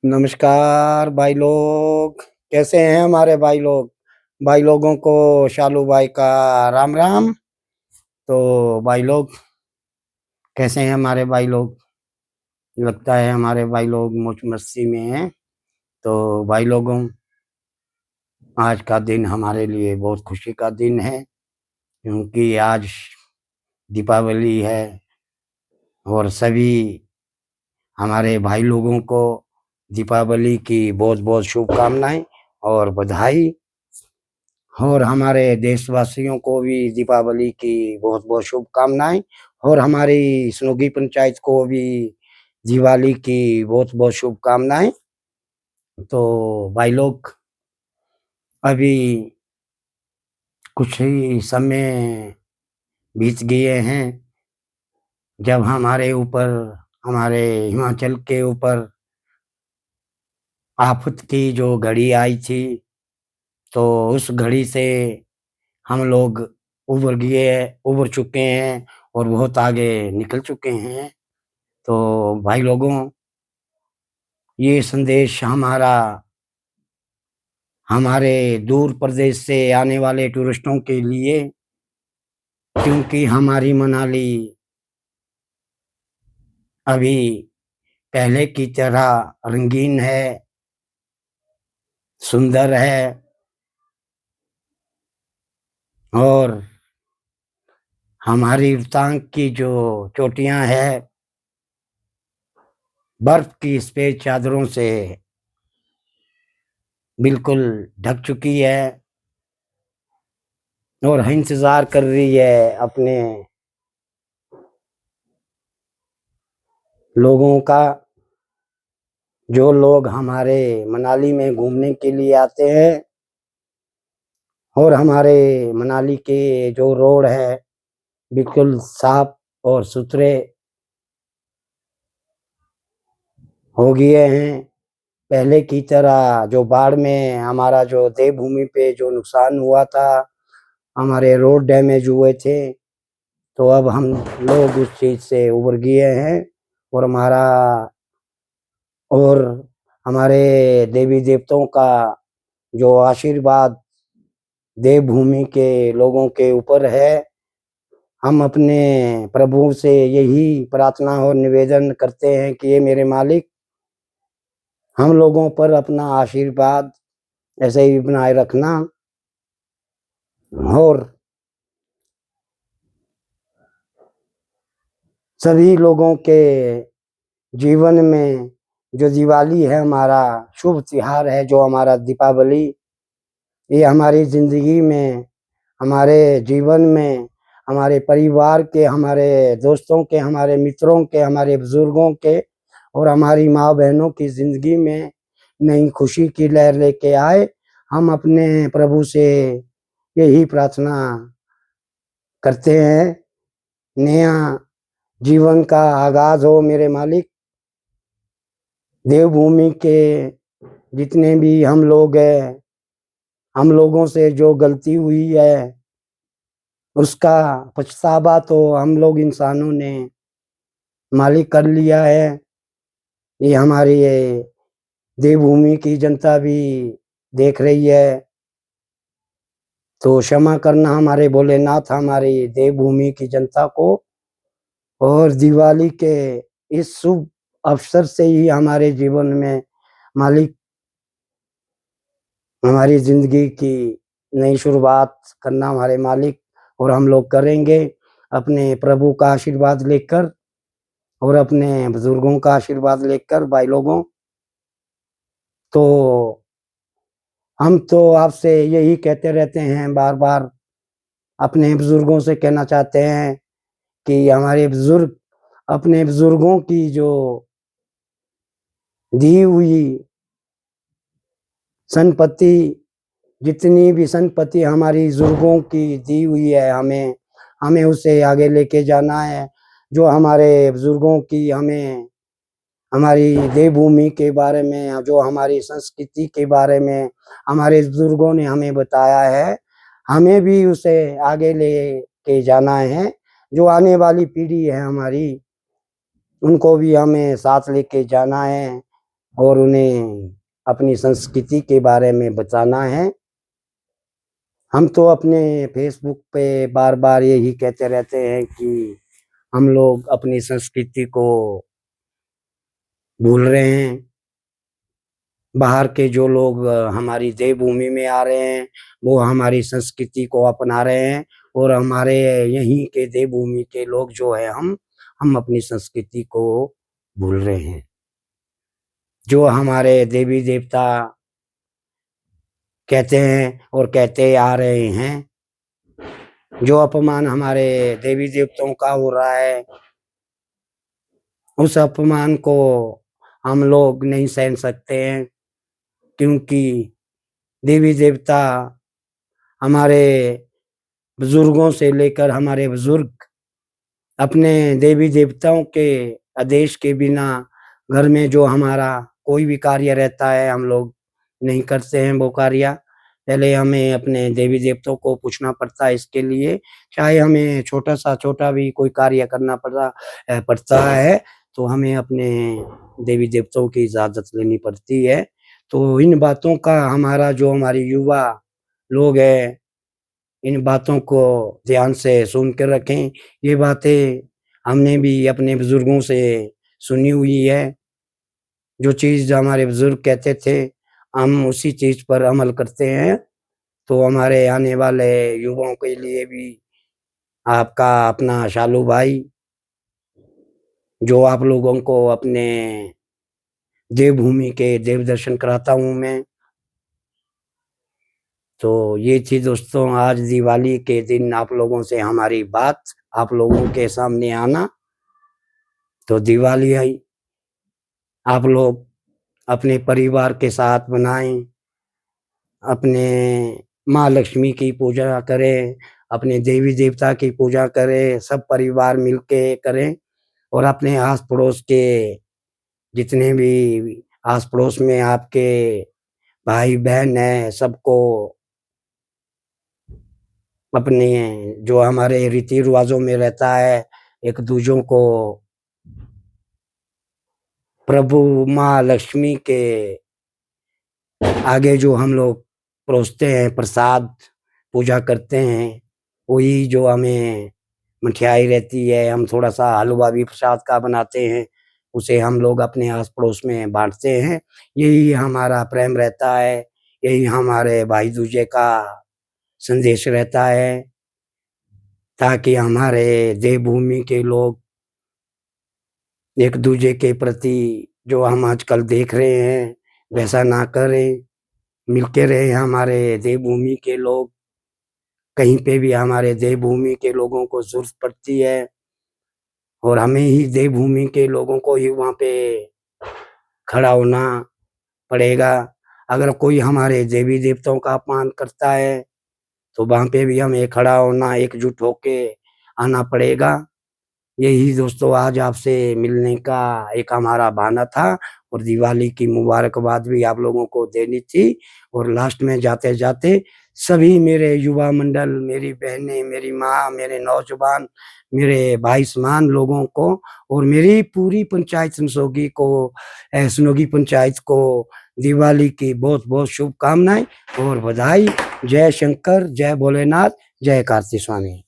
नमस्कार भाई लोग। कैसे हैं हमारे भाई लोग? भाई लोगों को शालू भाई का राम राम। तो भाई लोग, कैसे हैं हमारे भाई लोग? लगता है हमारे भाई लोग मौज मस्ती में हैं। तो भाई लोगों, आज का दिन हमारे लिए बहुत खुशी का दिन है, क्योंकि आज दीपावली है। और सभी हमारे भाई लोगों को दीपावली की बहुत बहुत शुभकामनाएं और बधाई। और हमारे देशवासियों को भी दीपावली की बहुत बहुत शुभकामनाएं। और हमारी स्नोगी पंचायत को भी दिवाली की बहुत बहुत शुभकामनाएं। तो भाई लोग, अभी कुछ ही समय बीत गए हैं जब हमारे ऊपर, हमारे हिमाचल के ऊपर आफत की जो घड़ी आई थी। तो उस घड़ी से हम लोग उबर चुके हैं और बहुत आगे निकल चुके हैं। तो भाई लोगों, ये संदेश हमारा हमारे दूर प्रदेश से आने वाले टूरिस्टों के लिए, क्योंकि हमारी मनाली अभी पहले की तरह रंगीन है, सुंदर है। और हमारी रोहतांग की जो चोटियां हैं, बर्फ की सफेद चादरों से बिल्कुल ढक चुकी है और इंतजार कर रही है अपने लोगों का। जो लोग हमारे मनाली में घूमने के लिए आते हैं, और हमारे मनाली के जो रोड है बिल्कुल साफ और सुथरे हो गए हैं। पहले की तरह जो बाढ़ में हमारा जो देवभूमि पे जो नुकसान हुआ था, हमारे रोड डैमेज हुए थे, तो अब हम लोग उस चीज से उबर गए हैं। और और हमारे देवी देवताओं का जो आशीर्वाद देवभूमि के लोगों के ऊपर है। हम अपने प्रभु से यही प्रार्थना और निवेदन करते हैं कि ये मेरे मालिक, हम लोगों पर अपना आशीर्वाद ऐसे ही बनाए रखना। और सभी लोगों के जीवन में जो दिवाली है, हमारा शुभ त्योहार है, जो हमारा दीपावली, ये हमारी जिंदगी में, हमारे जीवन में, हमारे परिवार के, हमारे दोस्तों के, हमारे मित्रों के, हमारे बुजुर्गों के और हमारी माँ बहनों की जिंदगी में नई खुशी की लहर लेके आए। हम अपने प्रभु से यही प्रार्थना करते हैं, नया जीवन का आगाज हो मेरे मालिक। देवभूमि के जितने भी हम लोग हैं, हम लोगों से जो गलती हुई है उसका पछतावा तो हम लोग इंसानों ने मालिक कर लिया है। ये हमारी ये देवभूमि की जनता भी देख रही है। तो क्षमा करना हमारे भोलेनाथ, हमारी देवभूमि की जनता को। और दिवाली के इस शुभ अवसर से ही हमारे जीवन में मालिक हमारी जिंदगी की नई शुरुआत करना हमारे मालिक। और हम लोग करेंगे अपने प्रभु का आशीर्वाद लेकर और अपने बुजुर्गों का आशीर्वाद लेकर भाई लोगों। तो हम तो आपसे यही कहते रहते हैं, बार बार अपने बुजुर्गों से कहना चाहते हैं कि हमारे बुजुर्ग अपने बुजुर्गों की जो दी हुई संपत्ति, जितनी भी संपत्ति हमारी बुजुर्गों की दी हुई है, हमें हमें उसे आगे लेके जाना है। जो हमारे बुजुर्गों की हमें हमारी देवभूमि के बारे में, जो हमारी संस्कृति के बारे में हमारे बुजुर्गों ने हमें बताया है, हमें भी उसे आगे ले के जाना है। जो आने वाली पीढ़ी है हमारी, उनको भी हमें साथ लेके जाना है। और उन्हें अपनी संस्कृति के बारे में बताना है। हम तो अपने फेसबुक पे बार बार यही कहते रहते हैं कि हम लोग अपनी संस्कृति को भूल रहे हैं। बाहर के जो लोग हमारी देवभूमि में आ रहे हैं, वो हमारी संस्कृति को अपना रहे हैं, और हमारे यहीं के देवभूमि के लोग जो है हम अपनी संस्कृति को भूल रहे हैं। जो हमारे देवी देवता कहते हैं और कहते आ रहे हैं, जो अपमान हमारे देवी देवताओं का हो रहा है, उस अपमान को हम लोग नहीं सहन सकते हैं, क्योंकि देवी देवता हमारे बुजुर्गों से लेकर हमारे बुजुर्ग अपने देवी देवताओं के आदेश के बिना घर में जो हमारा कोई भी कार्य रहता है, हम लोग नहीं करते हैं वो कार्य। पहले हमें अपने देवी देवताओं को पूछना पड़ता है इसके लिए। चाहे हमें छोटा भी कोई कार्य करना पड़ता है, तो हमें अपने देवी देवताओं की इजाज़त लेनी पड़ती है। तो इन बातों का हमारी युवा लोग हैं, इन बातों को ध्यान से सुन के रखें। ये बातें हमने भी अपने बुजुर्गों से सुनी हुई है। जो चीज़ हमारे बुजुर्ग कहते थे, हम उसी चीज़ पर अमल करते हैं। तो हमारे आने वाले युवाओं के लिए भी आपका अपना शालू भाई, जो आप लोगों को अपने देवभूमि के देव दर्शन कराता हूँ मैं। तो ये थी दोस्तों आज दिवाली के दिन आप लोगों से हमारी बात, आप लोगों के सामने आना। तो दिवाली आई, आप लोग अपने परिवार के साथ मनाएं, अपने माँ लक्ष्मी की पूजा करें, अपने देवी देवता की पूजा करें, सब परिवार मिलके करें, और अपने आस पड़ोस के जितने भी आस पड़ोस में आपके भाई बहन हैं, सबको अपने जो हमारे रीति रिवाजों में रहता है, एक दूजों को प्रभु माँ लक्ष्मी के आगे जो हम लोग परोसते हैं प्रसाद, पूजा करते हैं, वही जो हमें मिठाई रहती है, हम थोड़ा सा हलवा भी प्रसाद का बनाते हैं, उसे हम लोग अपने आस पड़ोस में बांटते हैं। यही हमारा प्रेम रहता है, यही हमारे भाई दूजे का संदेश रहता है, ताकि हमारे देवभूमि के लोग एक दूजे के प्रति जो हम आजकल देख रहे हैं वैसा ना करें, मिलके रहे हमारे देवभूमि के लोग। कहीं पे भी हमारे देवभूमि के लोगों को ज़रूरत पड़ती है, और हमें ही देवभूमि के लोगों को ही वहाँ पे खड़ा होना पड़ेगा। अगर कोई हमारे देवी देवताओं का अपमान करता है, तो वहाँ पे भी हमें खड़ा होना, एकजुट होके आना पड़ेगा। यही दोस्तों आज आपसे मिलने का एक हमारा बहाना था, और दिवाली की मुबारकबाद भी आप लोगों को देनी थी। और लास्ट में जाते-जाते सभी मेरे युवा मंडल, मेरी बहनें, मेरी माँ, मेरे नौजवान, मेरे भाई समान लोगों को, और मेरी पूरी पंचायत सनोगी पंचायत को दिवाली की बहुत-बहुत शुभकामनाएँ और बधाई। जय शंकर, जय भोलेनाथ, जय कार्तिक स्वामी।